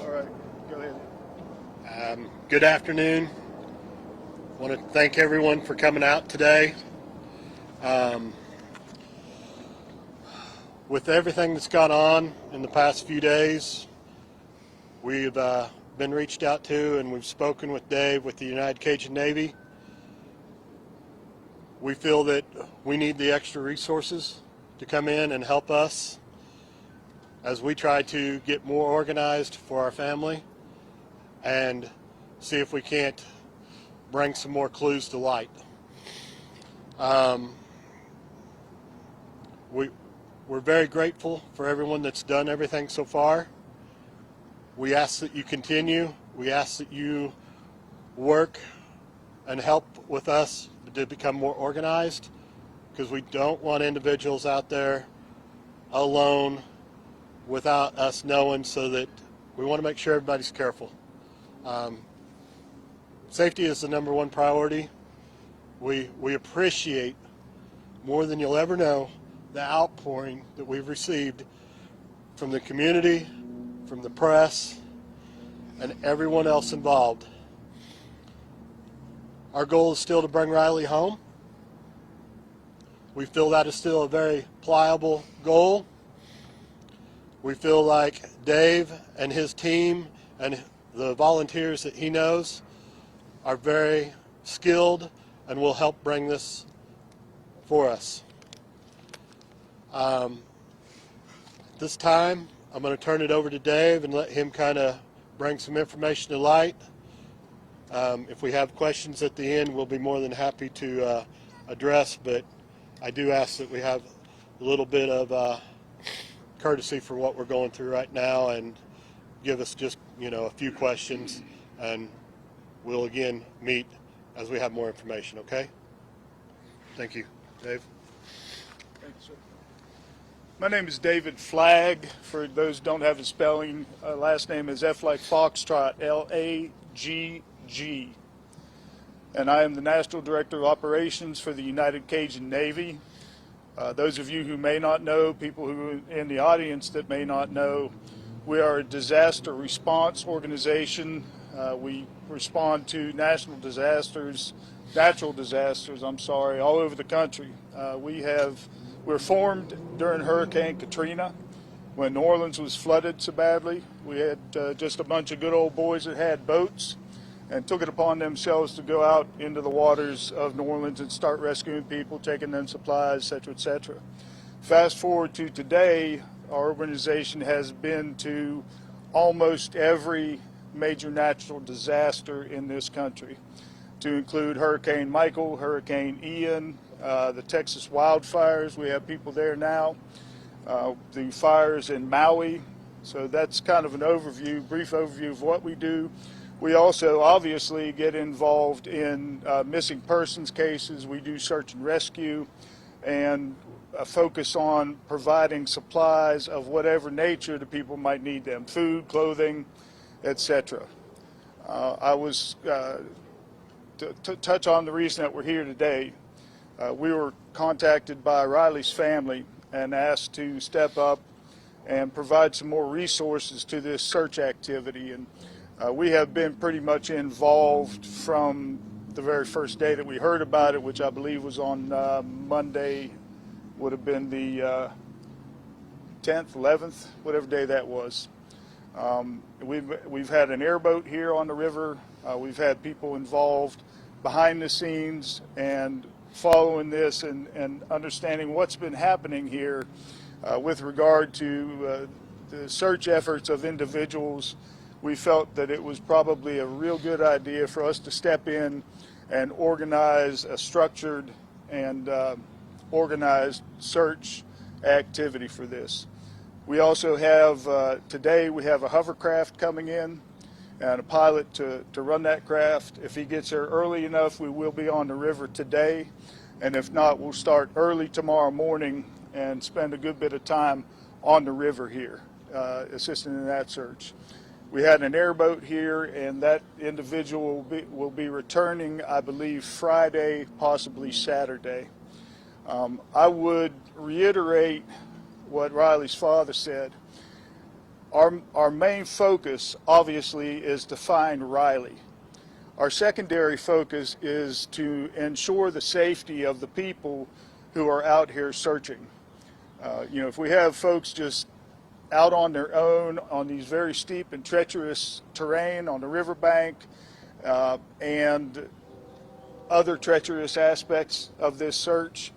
All right, go ahead. Good afternoon. I want to thank everyone for coming out today. With everything that's gone on in the past few days, we've been reached out to and we've spoken with Dave with the United Cajun Navy. We feel that we need the extra resources to come in and help us as we try to get more organized for our family and see if we can't bring some more clues to light. We're very grateful for everyone that's done everything so far. We ask that you continue. We ask that you work and help with us to become more organized, because we don't want individuals out there alone without us knowing, so that we want to make sure everybody's careful. Safety is the number one priority. We appreciate more than you'll ever know the outpouring that we've received from the community, from the press, and everyone else involved. Our goal is still to bring Riley home. We feel that is still a very pliable goal. We feel like Dave and his team and the volunteers that he knows are very skilled and will help bring this for us. This time, I'm going to turn it over to Dave and let him kind of bring some information to light. If we have questions at the end, we'll be more than happy to address, but I do ask that we have a little bit of courtesy for what we're going through right now, and give us just, a few questions, and we'll again meet as we have more information, okay? Thank you. Dave? Thank you, sir. My name is David Flagg. For those who don't have the spelling, last name is F like Foxtrot, L-A-G-G. And I am the National Director of Operations for the United Cajun Navy. Those of you who may not know, people who are in the audience that may not know, we are a disaster response organization. We respond to natural disasters, all over the country. We're formed during Hurricane Katrina, when New Orleans was flooded so badly. We had just a bunch of good old boys that had boats and took it upon themselves to go out into the waters of New Orleans and start rescuing people, taking them supplies, etc., etc. Fast forward to today, our organization has been to almost every major natural disaster in this country, to include Hurricane Michael, Hurricane Ian, the Texas wildfires. We have people there now. The fires in Maui. So that's kind of an overview, brief overview of what we do. We also obviously get involved in missing persons cases. We do search and rescue, and focus on providing supplies of whatever nature the people might need them, food, clothing, etc. I was to touch on the reason that we're here today. We were contacted by Riley's family and asked to step up and provide some more resources to this search activity. And we have been pretty much involved from the very first day that we heard about it, which I believe was on Monday, would have been the 10th, 11th, whatever day that was. We've had an airboat here on the river. We've had people involved behind the scenes and following this and understanding what's been happening here with regard to the search efforts of individuals. We felt that it was probably a real good idea for us to step in and organize a structured and organized search activity for this. We also have, today we have a hovercraft coming in and a pilot to run that craft. If he gets there early enough, we will be on the river today. And if not, we'll start early tomorrow morning and spend a good bit of time on the river here, assisting in that search. We had an airboat here, and that individual will be returning, I believe, Friday, possibly Saturday. I would reiterate what Riley's father said. Our main focus, obviously, is to find Riley. Our secondary focus is to ensure the safety of the people who are out here searching. If we have folks just out on their own on these very steep and treacherous terrain on the riverbank and other treacherous aspects of this search,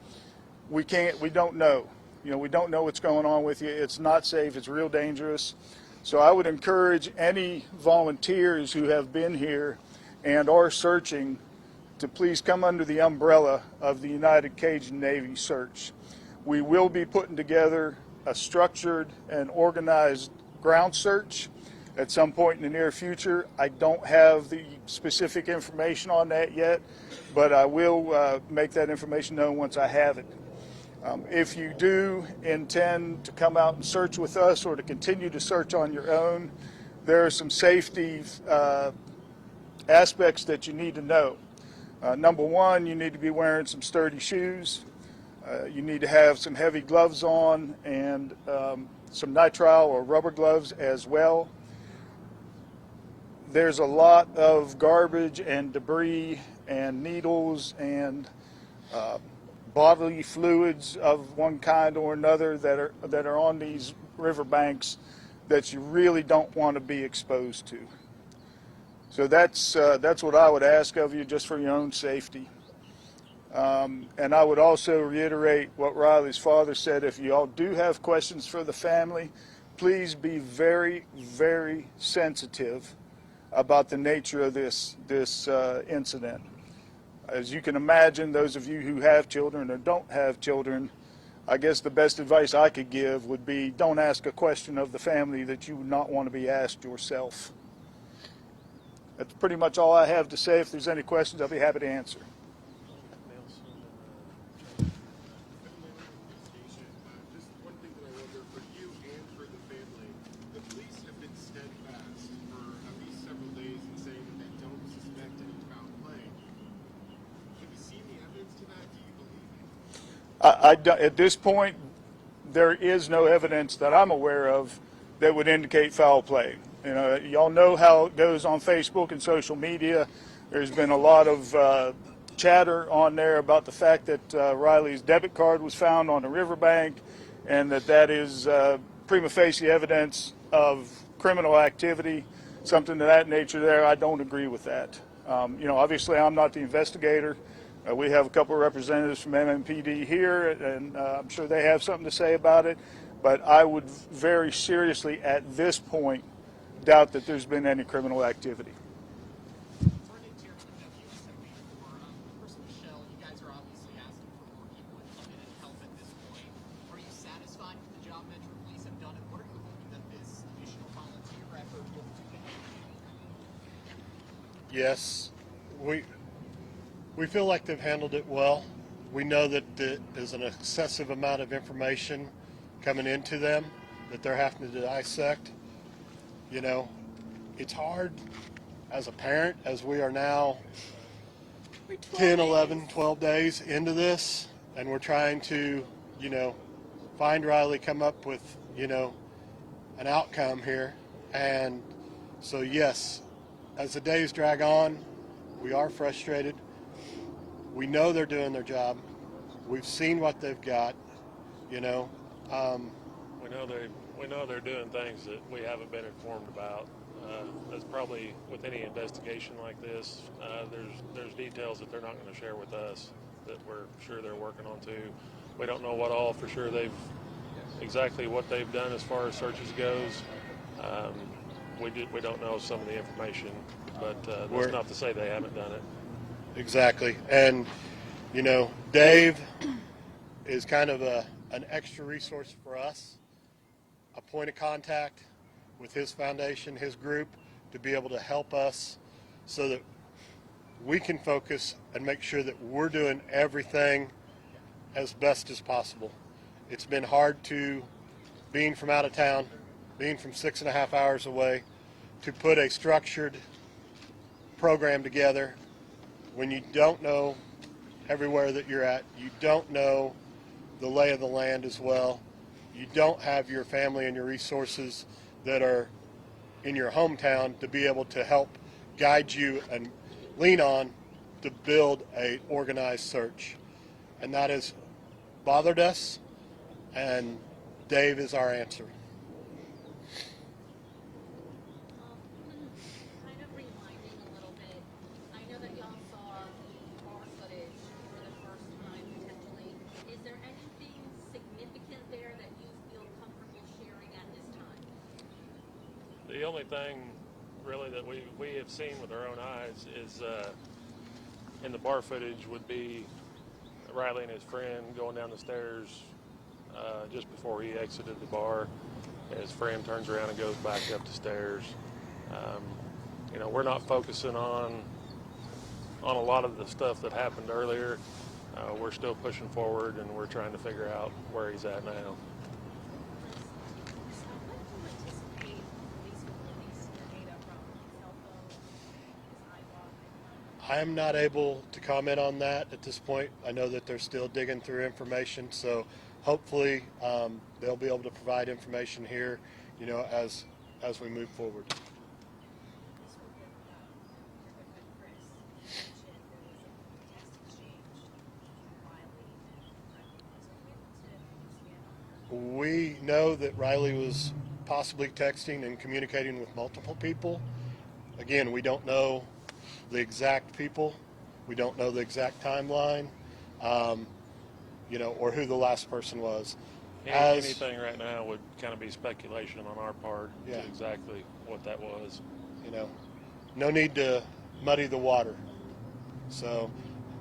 we don't know. We don't know what's going on with you. It's not safe. It's real dangerous. So I would encourage any volunteers who have been here and are searching to please come under the umbrella of the United Cajun Navy search. We will be putting together a structured and organized ground search at some point in the near future. I don't have the specific information on that yet, but I will make that information known once I have it. If you do intend to come out and search with us or to continue to search on your own, there are some safety aspects that you need to know. Number one, you need to be wearing some sturdy shoes. You need to have some heavy gloves on and some nitrile or rubber gloves as well. There's a lot of garbage and debris and needles and bodily fluids of one kind or another that are on these riverbanks that you really don't want to be exposed to. So that's what I would ask of you, just for your own safety. And I would also reiterate what Riley's father said. If you all do have questions for the family, please be very, very sensitive about the nature of this incident. As you can imagine, those of you who have children or don't have children, I guess the best advice I could give would be don't ask a question of the family that you would not want to be asked yourself. That's pretty much all I have to say. If there's any questions, I'll be happy to answer. Just one thing that I wonder, for you and for the family, the police have been steadfast for at least several days in saying that they don't suspect any foul play. Have you seen the evidence to that? Do you believe it? At this point, there is no evidence that I'm aware of that would indicate foul play. Y'all know how it goes on Facebook and social media. There's been a lot of chatter on there about the fact that Riley's debit card was found on the riverbank and that is prima facie evidence of criminal activity, something of that nature there. I don't agree with that. Obviously I'm not the investigator. We have a couple of representatives from MMPD here, and I'm sure they have something to say about it, but I would very seriously at this point doubt that there's been any criminal activity. Chairman of USMB for Person Michelle, you guys are obviously asking for more people to come in and help at this point. Are you satisfied with the job Metro Police have done, and what are you hoping that this additional volunteer effort will do to help? Yes, we feel like they've handled it well. We know that there's an excessive amount of information coming into them that they're having to dissect. It's hard as a parent, as we are now 10, 11, 12 days into this, and we're trying to, find Riley, come up with, an outcome here. And so, yes, as the days drag on, we are frustrated. We know they're doing their job. We've seen what they've got, We know they're doing things that we haven't been informed about. That's probably with any investigation like this. There's details that they're not going to share with us that we're sure they're working on too. We don't know what all for sure exactly what they've done as far as searches goes. We don't know some of the information, but that's not to say they haven't done it. Exactly. And, Dave is kind of an extra resource for us, a point of contact with his foundation, his group, to be able to help us so that we can focus and make sure that we're doing everything as best as possible. It's been hard being from out of town, being from 6.5 hours away, to put a structured program together when you don't know everywhere that you're at. You don't know the lay of the land as well. You don't have your family and your resources that are in your hometown to be able to help guide you and lean on to build a organized search. And that has bothered us, and Dave is our answer. Kind of rewinding a little bit, I know that y'all saw the bar footage for the first time potentially. Is there anything significant there that you feel comfortable sharing at this time? The only thing really that we have seen with our own eyes is in the bar footage would be Riley and his friend going down the stairs just before he exited the bar. His friend turns around and goes back up the stairs. We're not focusing on a lot of the stuff that happened earlier. We're still pushing forward, and we're trying to figure out where he's at now. So when do you anticipate police will release your data from cell phones, iWalk? I am not able to comment on that at this point. I know that they're still digging through information, so hopefully they'll be able to provide information here, as we move forward. This will give your good friend Chris mentioned there was a text exchange between Riley and Riley. So are you able to expand on that? We know that Riley was possibly texting and communicating with multiple people. Again, we don't know the exact people. We don't know the exact timeline, or who the last person was. Anything right now would kind of be speculation on our part Yeah. to exactly what that was. No need to muddy the water. So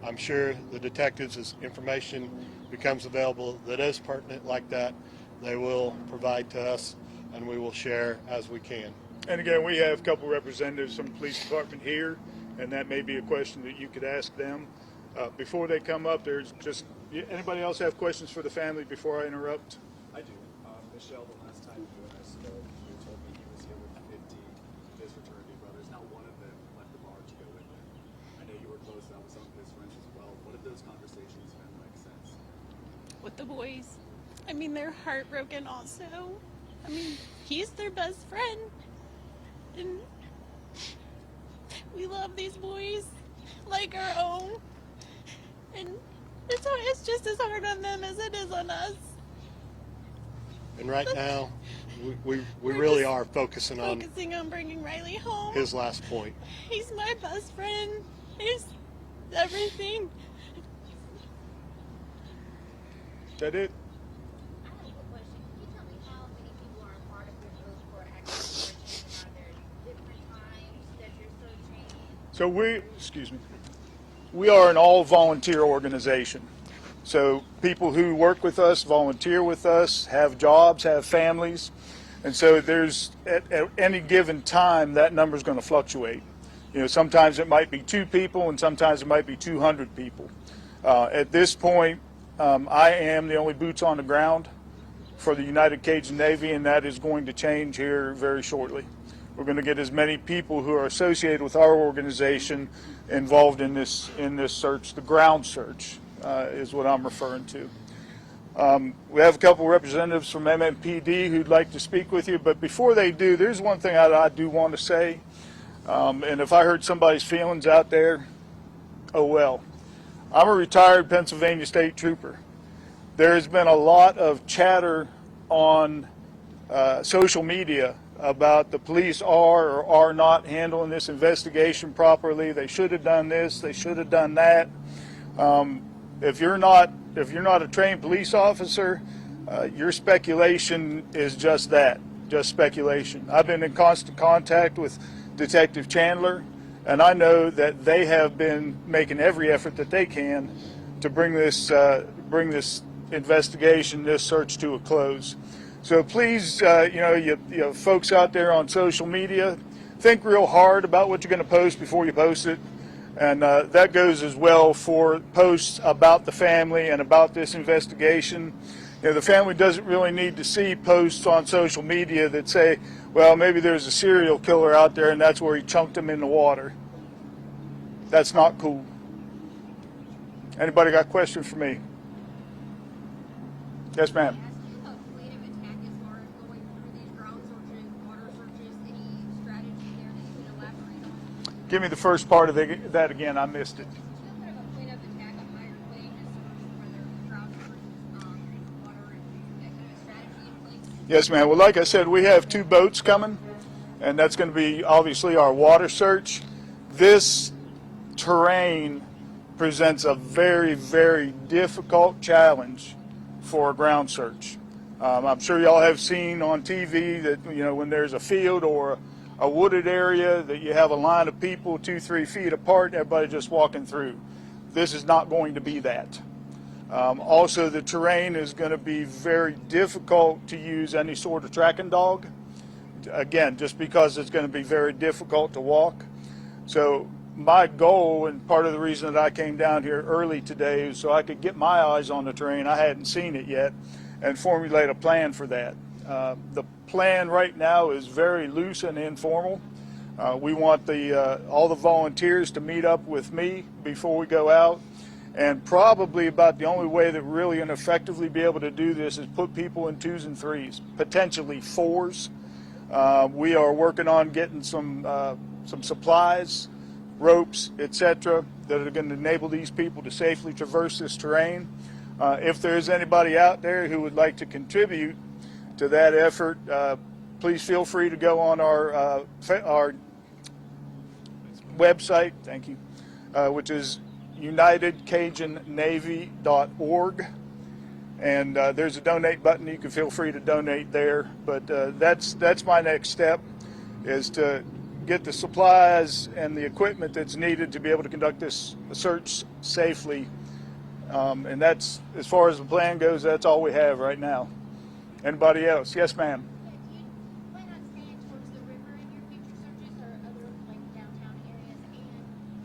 I'm sure the detectives, as information becomes available that is pertinent like that, they will provide to us, and we will share as we can. And again, we have a couple representatives from the police department here, and that may be a question that you could ask them. Before they come up, there's just, anybody else have questions for the family before I interrupt? I do. Michelle, the last time you and I spoke, you told me he was here with 50 of his fraternity brothers. Not one of them left the bar to go with him. I know you were close. That was some of his friends as well. What have those conversations been like since? With the boys. I mean, they're heartbroken also. I mean, he's their best friend. And we love these boys like our own. And it's just as hard on them as it is on us. And right now, we We're really just are focusing on Focusing on bringing Riley home. his last point. He's my best friend. He's everything. Is that it? I have a quick question. Can you tell me how many people are a part of your group for actually searching, and are there different times that you're searching? So we are an all-volunteer organization. So people who work with us, volunteer with us, have jobs, have families. And so there's, at any given time, that number is going to fluctuate. Sometimes it might be 2 people and sometimes it might be 200 people. At this point, I am the only boots on the ground for the United Cajun Navy, and that is going to change here very shortly. We're going to get as many people who are associated with our organization involved in this search. The ground search is what I'm referring to. We have a couple representatives from MMPD who'd like to speak with you, but before they do, there's one thing I do want to say, and if I hurt somebody's feelings out there, oh well. I'm a retired Pennsylvania State Trooper. There has been a lot of chatter on social media about the police are or are not handling this investigation properly. They should have done this. They should have done that. If you're not a trained police officer, your speculation is just that, just speculation. I've been in constant contact with Detective Chandler, and I know that they have been making every effort that they can to bring this investigation, this search to a close. So please, you folks out there on social media, think real hard about what you're going to post before you post it. And that goes as well for posts about the family and about this investigation. The family doesn't really need to see posts on social media that say, well, maybe there's a serial killer out there and that's where he chunked him in the water. That's not cool. Anybody got questions for me? Yes, ma'am. Asking a creative attack as far as going through these ground searches. What Give me the first part of that again. I missed it. Kind of a point of attack on higher wages for their drought water and that kind of strategy in place? Yes, ma'am. Well, like I said, we have 2 boats coming, and that's going to be obviously our water search. This terrain presents a very, very difficult challenge for a ground search. I'm sure y'all have seen on TV that, you know, when there's a field or a wooded area that you have a line of people 2-3 feet apart, everybody just walking through. This is not going to be that. Also, the terrain is going to be very difficult to use any sort of tracking dog. Again, just because it's going to be very difficult to walk. So my goal, and part of the reason that I came down here early today, is so I could get my eyes on the terrain. I hadn't seen it yet, and formulate a plan for that. The plan right now is very loose and informal. We want all the volunteers to meet up with me before we go out, and probably about the only way that we're really going to effectively be able to do this is put people in 2s and 3s, potentially 4s. We are working on getting some supplies, ropes, etc., that are going to enable these people to safely traverse this terrain. If there's anybody out there who would like to contribute to that effort, please feel free to go on our website, thank you, which is UnitedCajunNavy.org, and there's a donate button. You can feel free to donate there. But that's my next step, is to get the supplies and the equipment that's needed to be able to conduct this search safely. And that's, as far as the plan goes, that's all we have right now. Anybody else? Yes, ma'am. Yeah, do you plan on staying towards the river in your future searches or other like downtown areas? And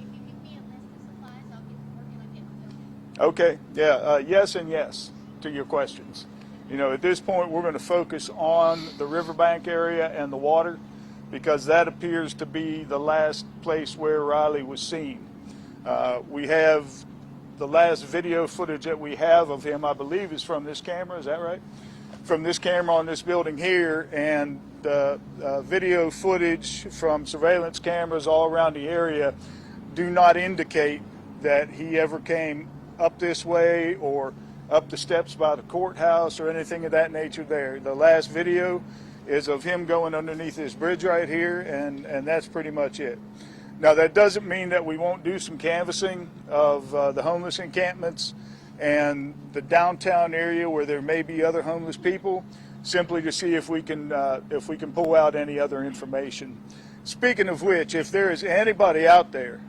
if you give me a list of supplies, I'll get working on getting them. Okay. Yeah. Yes and yes to your questions. You know, at this point, we're going to focus on the riverbank area and the water, because that appears to be the last place where Riley was seen. We have the last video footage that we have of him, I believe, is from this camera. Is that right? From this camera on this building here, and video footage from surveillance cameras all around the area do not indicate that he ever came up this way or up the steps by the courthouse or anything of that nature there. The last video is of him going underneath this bridge right here, and that's pretty much it. Now, that doesn't mean that we won't do some canvassing of the homeless encampments and the downtown area where there may be other homeless people, simply to see if we can pull out any other information. Speaking of which, if there is anybody out there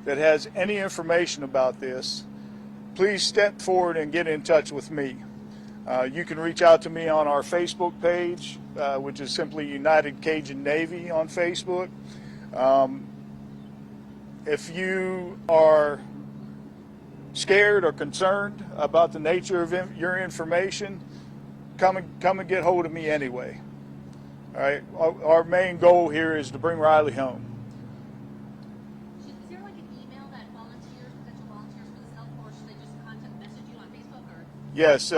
that has any information about this, please step forward and get in touch with me. You can reach out to me on our Facebook page, which is simply United Cajun Navy on Facebook. If you are scared or concerned about the nature of your information, come and get hold of me anyway. All right. Our main goal here is to bring Riley home. Is there like an email that potential volunteers for this help, or should they just message you on Facebook? Or Yes,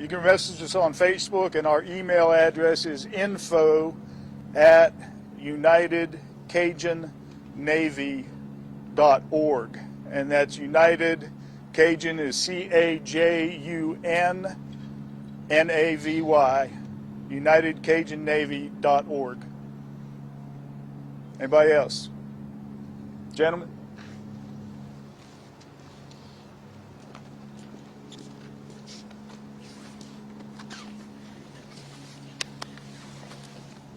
you can message us on Facebook, and our email address is info@UnitedCajunNavy.org, and that's United Cajun is CAJUNNAVY, UnitedCajunNavy.org. Anybody else? Gentlemen?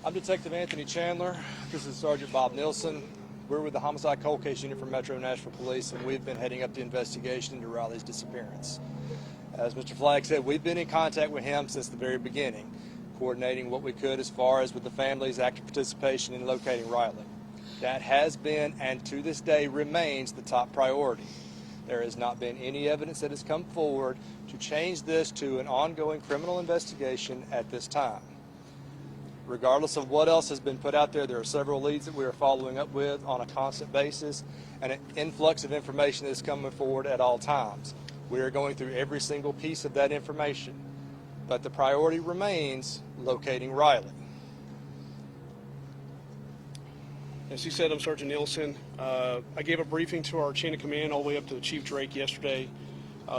I'm Detective Anthony Chandler. This is Sergeant Bob Nilsson. We're with the Homicide Cold Case Unit for Metro Nashville Police, and we've been heading up the investigation into Riley's disappearance. As Mr. Flagg said, we've been in contact with him since the very beginning, coordinating what we could as far as with the family's active participation in locating Riley. That has been, and to this day remains, the top priority. There has not been any evidence that has come forward to change this to an ongoing criminal investigation at this time. Regardless of what else has been put out there, there are several leads that we are following up with on a constant basis, and an influx of information that is coming forward at all times. We are going through every single piece of that information, but the priority remains locating Riley. As he said, I'm Sergeant Nielsen. I gave a briefing to our chain of command all the way up to Chief Drake yesterday.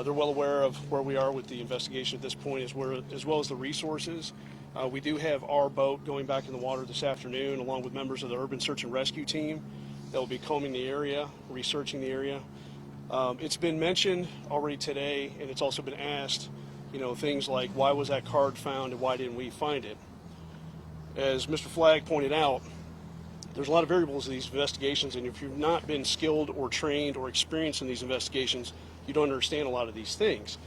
They're well aware of where we are with the investigation at this point, as well as the resources. We do have our boat going back in the water this afternoon, along with members of the Urban Search and Rescue team that will be combing the area, researching the area. It's been mentioned already today, and it's also been asked, things like, why was that card found and why didn't we find it? As Mr. Flagg pointed out, there's a lot of variables in these investigations, and if you've not been skilled or trained or experienced in these investigations, you don't understand a lot of these things.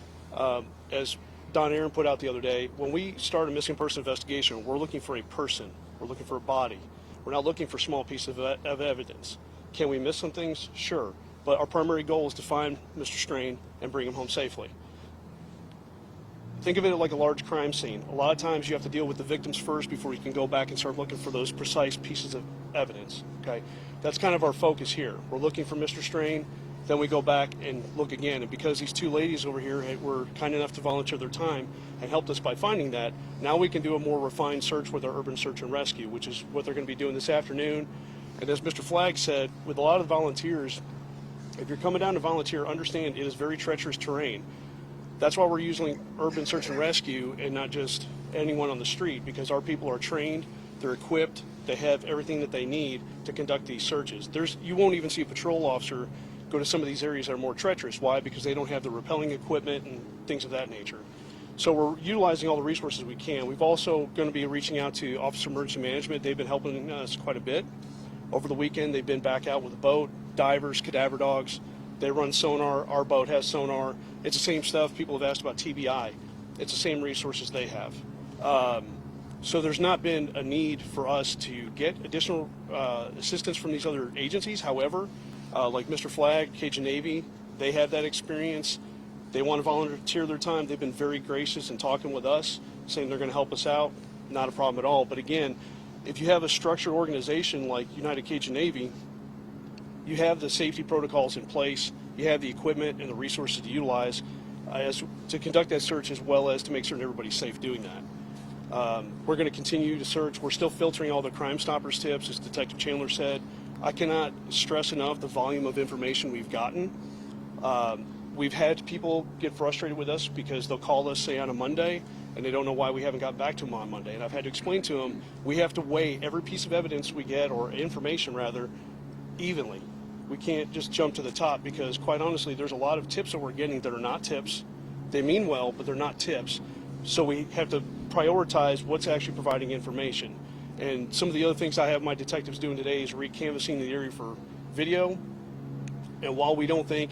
As Don Aaron put out the other day, when we start a missing person investigation, we're looking for a person. We're looking for a body. We're not looking for small pieces of evidence. Can we miss some things? Sure. But our primary goal is to find Mr. Strain and bring him home safely. Think of it like a large crime scene. A lot of times you have to deal with the victims first before you can go back and start looking for those precise pieces of evidence. Okay, that's kind of our focus here. We're looking for Mr. Strain, then we go back and look again. And because these two ladies over here were kind enough to volunteer their time and helped us by finding that, now we can do a more refined search with our Urban Search and Rescue, which is what they're going to be doing this afternoon. And as Mr. Flagg said, with a lot of volunteers, if you're coming down to volunteer, understand it is very treacherous terrain. That's why we're using Urban Search and Rescue and not just anyone on the street, because our people are trained, they're equipped, they have everything that they need to conduct these searches. You won't even see a patrol officer go to some of these areas that are more treacherous. Why? Because they don't have the rappelling equipment and things of that nature. So we're utilizing all the resources we can. We've also going to be reaching out to Office of Emergency Management. They've been helping us quite a bit. Over the weekend, they've been back out with a boat, divers, cadaver dogs. They run sonar. Our boat has sonar. It's the same stuff. People have asked about TBI. It's the same resources they have. So there's not been a need for us to get additional assistance from these other agencies. However, like Mr. Flagg, Cajun Navy, they have that experience. They want to volunteer their time. They've been very gracious in talking with us, saying they're going to help us out. Not a problem at all. But again, if you have a structured organization like United Cajun Navy, you have the safety protocols in place, you have the equipment and the resources to utilize to conduct that search, as well as to make certain everybody's safe doing that. We're going to continue to search. We're still filtering all the Crime Stoppers tips, as Detective Chandler said. I cannot stress enough the volume of information we've gotten. We've had people get frustrated with us because they'll call us, say, on a Monday, and they don't know why we haven't gotten back to them on Monday. And I've had to explain to them, we have to weigh every piece of evidence we get, or information rather, evenly. We can't just jump to the top, because quite honestly, there's a lot of tips that we're getting that are not tips. They mean well, but they're not tips. So we have to prioritize what's actually providing information. And some of the other things I have my detectives doing today is recanvassing the area for video. And while we don't think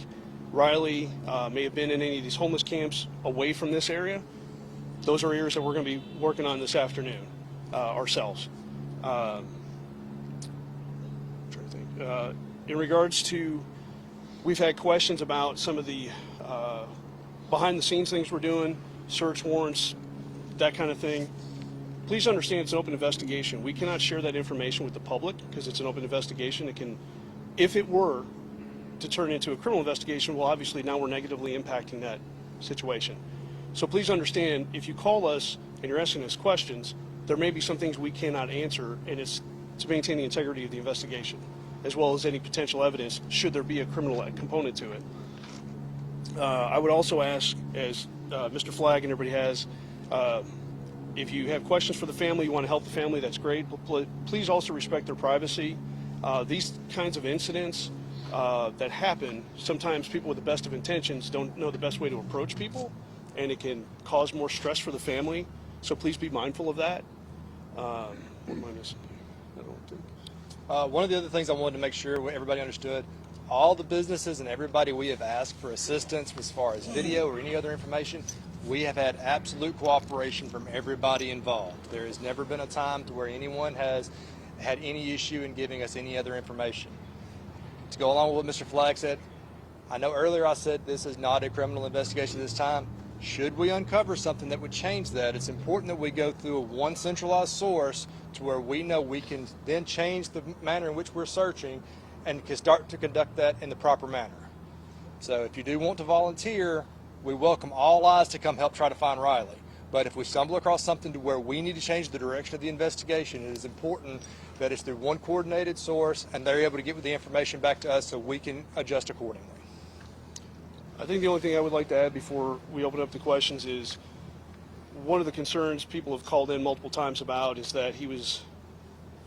Riley may have been in any of these homeless camps away from this area, those are areas that we're going to be working on this afternoon ourselves. In regards to, we've had questions about some of the behind the scenes things we're doing, search warrants, that kind of thing. Please understand it's an open investigation. We cannot share that information with the public because it's an open investigation. It can, if it were to turn into a criminal investigation, well, obviously now we're negatively impacting that situation. So please understand, if you call us and you're asking us questions, there may be some things we cannot answer, and it's to maintain the integrity of the investigation, as well as any potential evidence should there be a criminal component to it. I would also ask, as Mr. Flagg and everybody has, if you have questions for the family, you want to help the family, that's great, but please also respect their privacy. These kinds of incidents that happen, sometimes people with the best of intentions don't know the best way to approach people, and it can cause more stress for the family, so please be mindful of that. What am I missing? I don't think. One of the other things I wanted to make sure everybody understood, all the businesses and everybody we have asked for assistance as far as video or any other information, we have had absolute cooperation from everybody involved. There has never been a time to where anyone has had any issue in giving us any other information. To go along with what Mr. Flagg said, I know earlier I said this is not a criminal investigation this time. Should we uncover something that would change that, it's important that we go through one centralized source to where we know we can then change the manner in which we're searching and can start to conduct that in the proper manner. So if you do want to volunteer, we welcome all eyes to come help try to find Riley. But if we stumble across something to where we need to change the direction of the investigation, it is important that it's through one coordinated source and they're able to get the information back to us so we can adjust accordingly. I think the only thing I would like to add before we open up the questions is one of the concerns people have called in multiple times about is that he was,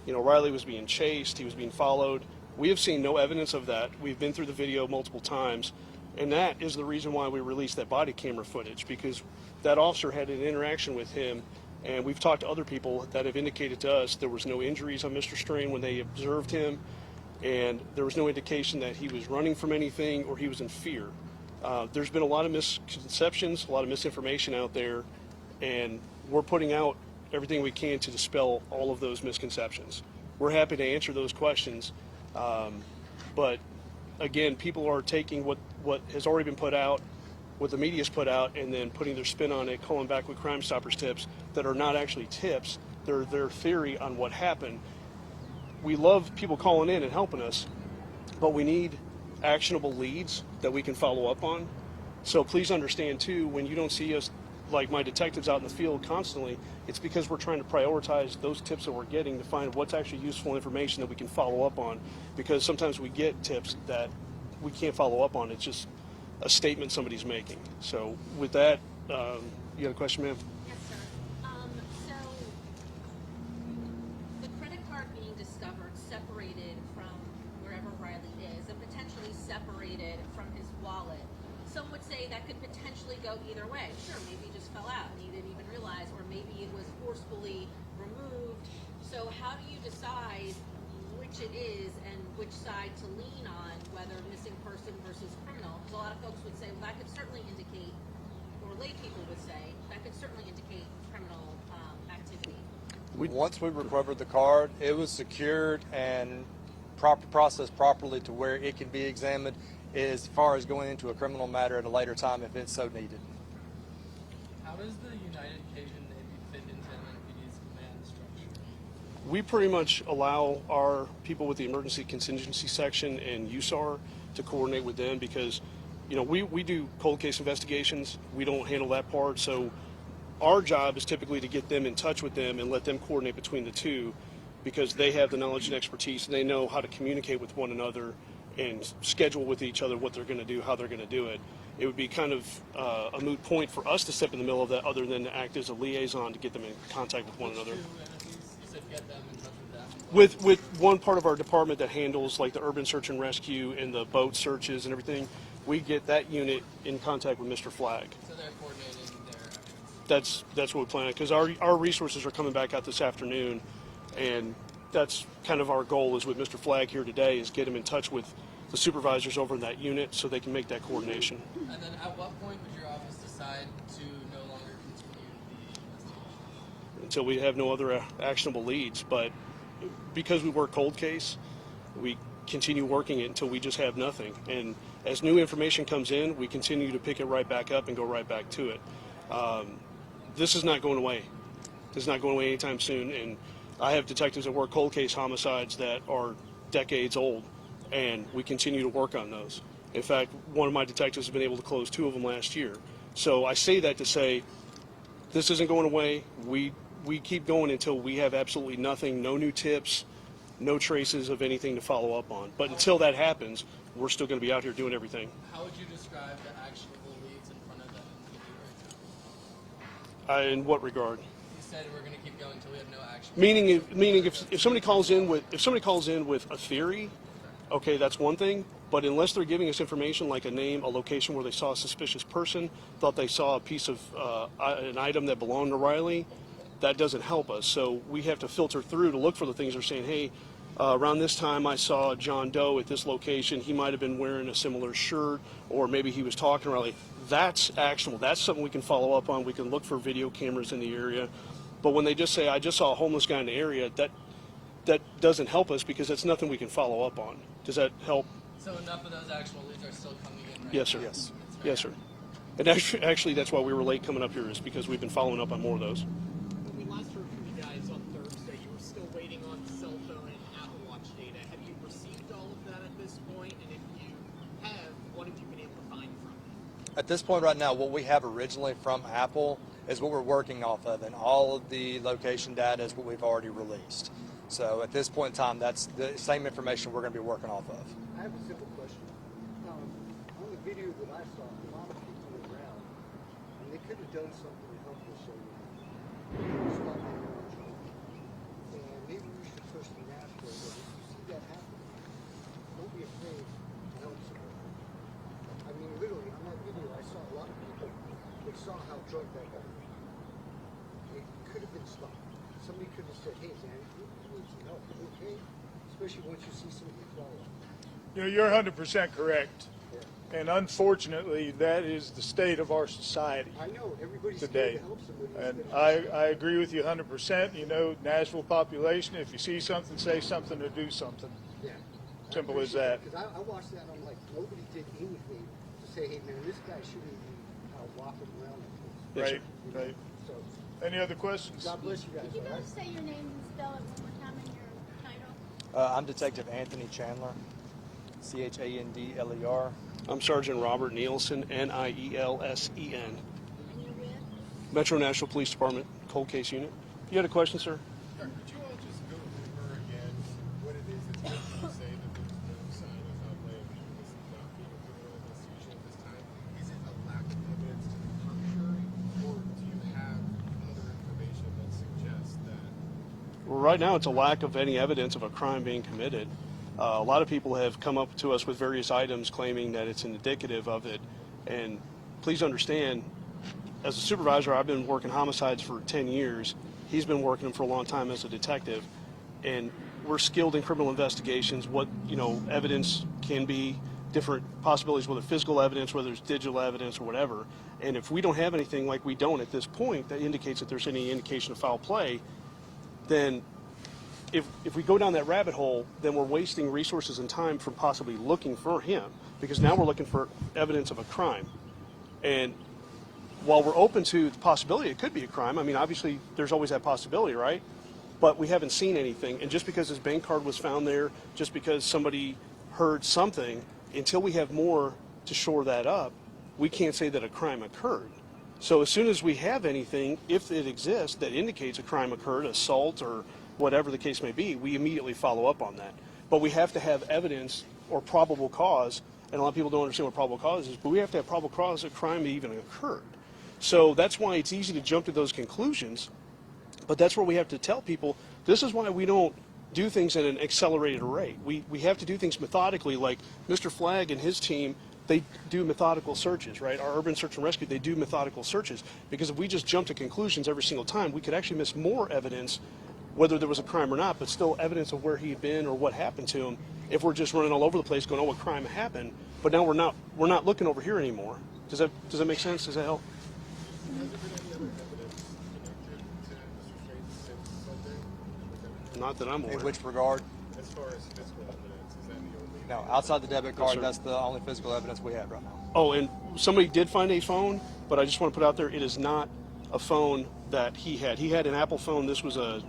Riley was being chased, he was being followed. We have seen no evidence of that. We've been through the video multiple times, and that is the reason why we released that body camera footage, because that officer had an interaction with him, and we've talked to other people that have indicated to us there was no injuries on Mr. Strain when they observed him, and there was no indication that he was running from anything or he was in fear. There's been a lot of misconceptions, a lot of misinformation out there, and we're putting out everything we can to dispel all of those misconceptions. We're happy to answer those questions, but again, people are taking what has already been put out, what the media's put out, and then putting their spin on it, calling back with Crime Stoppers tips that are not actually tips. They're their theory on what happened. We love people calling in and helping us, but we need actionable leads that we can follow up on. So please understand too, when you don't see us, like my detectives out in the field constantly, it's because we're trying to prioritize those tips that we're getting to find what's actually useful information that we can follow up on, because sometimes we get tips that we can't follow up on. It's just a statement somebody's making. So with that, you got a question, ma'am? Yes, sir. So the credit card being discovered separated from wherever Riley is and potentially separated from his wallet. Some would say that could potentially go either way. Sure, maybe he just fell out and he didn't even realize, or maybe it was forcefully removed. So how do you decide which it is and which side to lean on, whether missing person versus criminal? Because a lot of folks would say, well, that could certainly indicate, or lay people would say, that could certainly indicate criminal activity. Once we recovered the card, it was secured and processed properly to where it can be examined as far as going into a criminal matter at a later time if it's so needed. How does the United Cajun Navy fit into MNPD's command structure? We pretty much allow our people with the emergency contingency section and USAR to coordinate with them because, we do cold case investigations. We don't handle that part. So our job is typically to get them in touch with them and let them coordinate between the two, because they have the knowledge and expertise and they know how to communicate with one another and schedule with each other what they're going to do, how they're going to do it. It would be kind of a moot point for us to step in the middle of that other than to act as a liaison to get them in contact with one another. You said get them in touch with them. With one part of our department that handles like the urban search and rescue and the boat searches and everything, we get that unit in contact with Mr. Flag. So they're coordinating their efforts. That's what we plan, because our resources are coming back out this afternoon, and that's kind of our goal is with Mr. Flag here today is get him in touch with the supervisors over in that unit so they can make that coordination. And then at what point would your office decide to no longer continue the investigation? Until we have no other actionable leads. But because we work cold case, we continue working it until we just have nothing. And as new information comes in, we continue to pick it right back up and go right back to it. This is not going away. This is not going away anytime soon. And I have detectives that work cold case homicides that are decades old, and we continue to work on those. In fact, one of my detectives has been able to close 2 of them last year. So I say that to say this isn't going away. We keep going until we have absolutely nothing, no new tips, no traces of anything to follow up on. But until that happens, we're still going to be out here doing everything. How would you describe the actionable leads in front of them right now? In what regard? You said we're going to keep going until we have no action. Meaning if somebody calls in with a theory, okay, that's one thing. But unless they're giving us information like a name, a location where they saw a suspicious person, thought they saw a piece of an item that belonged to Riley, that doesn't help us. So we have to filter through to look for the things they're saying. Hey, around this time I saw John Doe at this location. He might have been wearing a similar shirt, or maybe he was talking to Riley. That's actionable. That's something we can follow up on. We can look for video cameras in the area. But when they just say, I just saw a homeless guy in the area, that doesn't help us because that's nothing we can follow up on. Does that help? So enough of those actual leads are still coming in right Yes, sir. now? Yes. Yes, sir. And actually, that's why we were late coming up here, is because we've been following up on more of those. When we last heard from you guys on Thursday, you were still waiting on cell phone and Apple Watch data. Have you received all of that at this point? And if you have, what have you been able to find from it? At this point right now, what we have originally from Apple is what we're working off of, and all of the location data is what we've already released. So at this point in time, that's the same information we're going to be working off of. I have a simple question. On the video that I saw, a lot of people were around, and they could have done something to help this young man. Stop it. And maybe we should push the Nasvhille that if you see that happen, don't be afraid to help someone. I mean, literally, on that video, I saw a lot of people, they saw how drunk that guy was. It could have been stopped. Somebody could have said, hey, man, you need some help. Are you okay? Especially once you see somebody fall. You know, you're 100% correct. Yeah. And unfortunately, that is the state of our society I know, everybody's today. scared to help somebody. And instead of- I agree with you 100%. You know, Nashville population, if you see something, say something or do something. Yeah. Simple as that. Because I watched that and I'm like, nobody did anything to say, hey man, this guy shouldn't be out walking around like this. Right, right. So, Any other questions? God bless you guys. Could you all right? guys say your name and spell it one more time and your title? I'm Detective Anthony Chandler, Chandler. I'm Sergeant Robert Nielsen, Nielsen, And you're with? Metro Nashville Police Department, Cold Case Unit. You had a question, sir? Could you all just go over again what it is that's making you say that there's no sign of foul play and this is not being a criminal investigation at this time? Is it a lack of evidence to the contrary, or do you have other information that suggests that? Well, right now, it's a lack of any evidence of a crime being committed. A lot of people have come up to us with various items claiming that it's indicative of it. And please understand, as a supervisor, I've been working homicides for 10 years. He's been working them for a long time as a detective. And we're skilled in criminal investigations. What, evidence can be, different possibilities, whether physical evidence, whether it's digital evidence or whatever. And if we don't have anything like we don't at this point that indicates that there's any indication of foul play, then if we go down that rabbit hole, then we're wasting resources and time from possibly looking for him, because now we're looking for evidence of a crime. And while we're open to the possibility it could be a crime, I mean, obviously there's always that possibility, right? But we haven't seen anything. And just because his bank card was found there, just because somebody heard something, until we have more to shore that up, we can't say that a crime occurred. So as soon as we have anything, if it exists, that indicates a crime occurred, assault or whatever the case may be, we immediately follow up on that. But we have to have evidence or probable cause, and a lot of people don't understand what probable cause is, but we have to have probable cause that crime even occurred. So that's why it's easy to jump to those conclusions, but that's where we have to tell people, this is why we don't do things at an accelerated rate. We have to do things methodically, like Mr. Flagg and his team, they do methodical searches, right? Our urban search and rescue, they do methodical searches, because if we just jump to conclusions every single time, we could actually miss more evidence, whether there was a crime or not, but still evidence of where he'd been or what happened to him, if we're just running all over the place going, oh, what crime happened, but now we're not looking over here anymore. Does that make sense? Does that help? Has there been any other evidence connected to Mr. Strain's since Sunday? Not that I'm aware. In which regard? As far as physical evidence, is that the only? No, outside the debit card, sir. that's the only physical evidence we have right now. Oh, and somebody did find a phone, but I just want to put out there, it is not a phone that he had. He had an Apple phone. This was a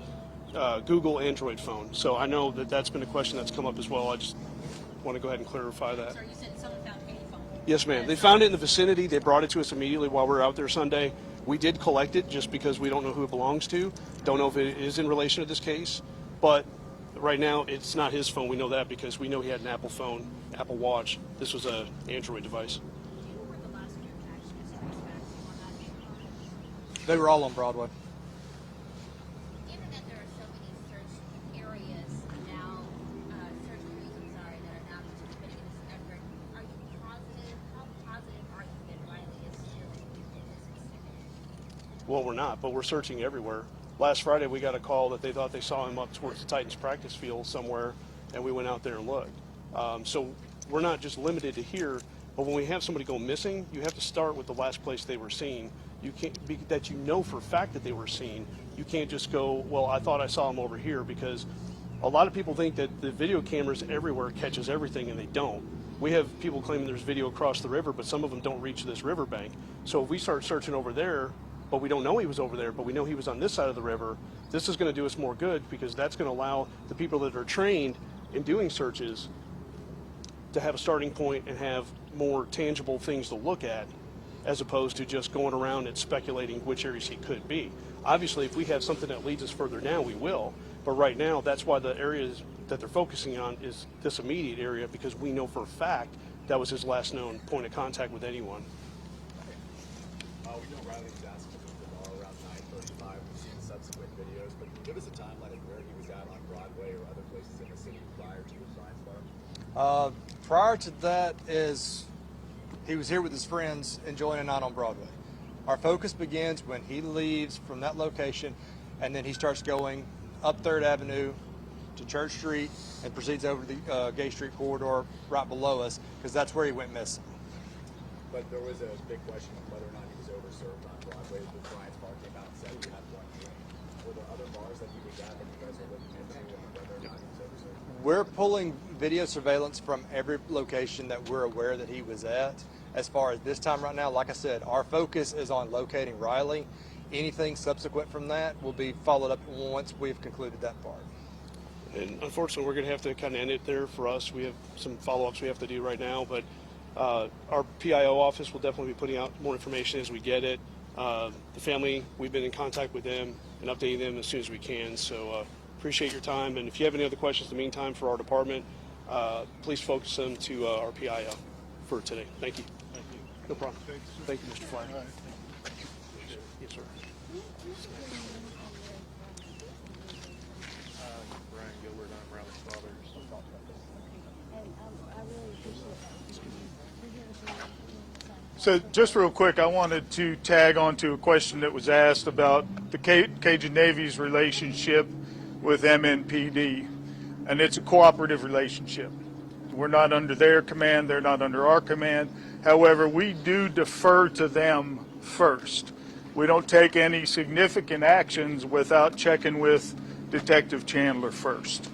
Google Android phone. So I know that that's been a question that's come up as well. I just want to go ahead and clarify that. Sir, you said someone found a phone. Yes, ma'am. They found it in the vicinity. They brought it to us immediately while we were out there Sunday. We did collect it just because we don't know who it belongs to. Don't know if it is in relation to this case. But right now, it's not his phone. We know that because we know he had an Apple phone, Apple Watch. This was an Android device. Do you know where the last few attacks Mr. Strain's on that vehicle? They were all on Broadway. Given that there are so many search areas now, search crews, that are now participating in this effort, are you positive? How positive are you that Riley is still in this vicinity? Well, we're not, but we're searching everywhere. Last Friday, we got a call that they thought they saw him up towards the Titans practice field somewhere, and we went out there and looked. So we're not just limited to here, but when we have somebody go missing, you have to start with the last place they were seen. You can't be that you know for a fact that they were seen. You can't just go, well, I thought I saw him over here, because a lot of people think that the video cameras everywhere catches everything, and they don't. We have people claiming there's video across the river, but some of them don't reach this riverbank. So if we start searching over there, but we don't know he was over there, but we know he was on this side of the river, this is going to do us more good, because that's going to allow the people that are trained in doing searches to have a starting point and have more tangible things to look at. as opposed to just going around and speculating which areas he could be. Obviously, if we have something that leads us further down, we will. But right now, that's why the areas that they're focusing on is this immediate area, because we know for a fact that was his last known point of contact with anyone. We know Riley was asked to move the bar around 9:35. We've seen subsequent videos, but can you give us a timeline of where he was at on Broadway or other places in the city prior to his Science Bar? Prior to that is he was here with his friends enjoying a night on Broadway. Our focus begins when he leaves from that location, and then he starts going up 3rd Avenue to Church Street and proceeds over the Gay Street corridor right below us, because that's where he went missing. But there was a big question of whether or not he was overserved on Broadway. The Science Bar came out and said he had one drink. Were there other bars that he was at that you guys are looking into and whether or not he was overserved? We're pulling video surveillance from every location that we're aware that he was at. As far as this time right now, like I said, our focus is on locating Riley. Anything subsequent from that will be followed up once we've concluded that part. And unfortunately, we're going to have to kind of end it there for us. We have some follow-ups we have to do right now, but our PIO office will definitely be putting out more information as we get it. The family, we've been in contact with them and updating them as soon as we can. So appreciate your time. And if you have any other questions in the meantime for our department, please focus them to our PIO for today. Thank you. Thank you. No problem. Thank you, Mr. Flyer. Yes, sir. Brian Gilbert, I'm Riley's father. So just real quick, I wanted to tag on to a question that was asked about the Cajun Navy's relationship with MNPD, and it's a cooperative relationship. We're not under their command, they're not under our command. However, we do defer to them first. We don't take any significant actions without checking with Detective Chandler first.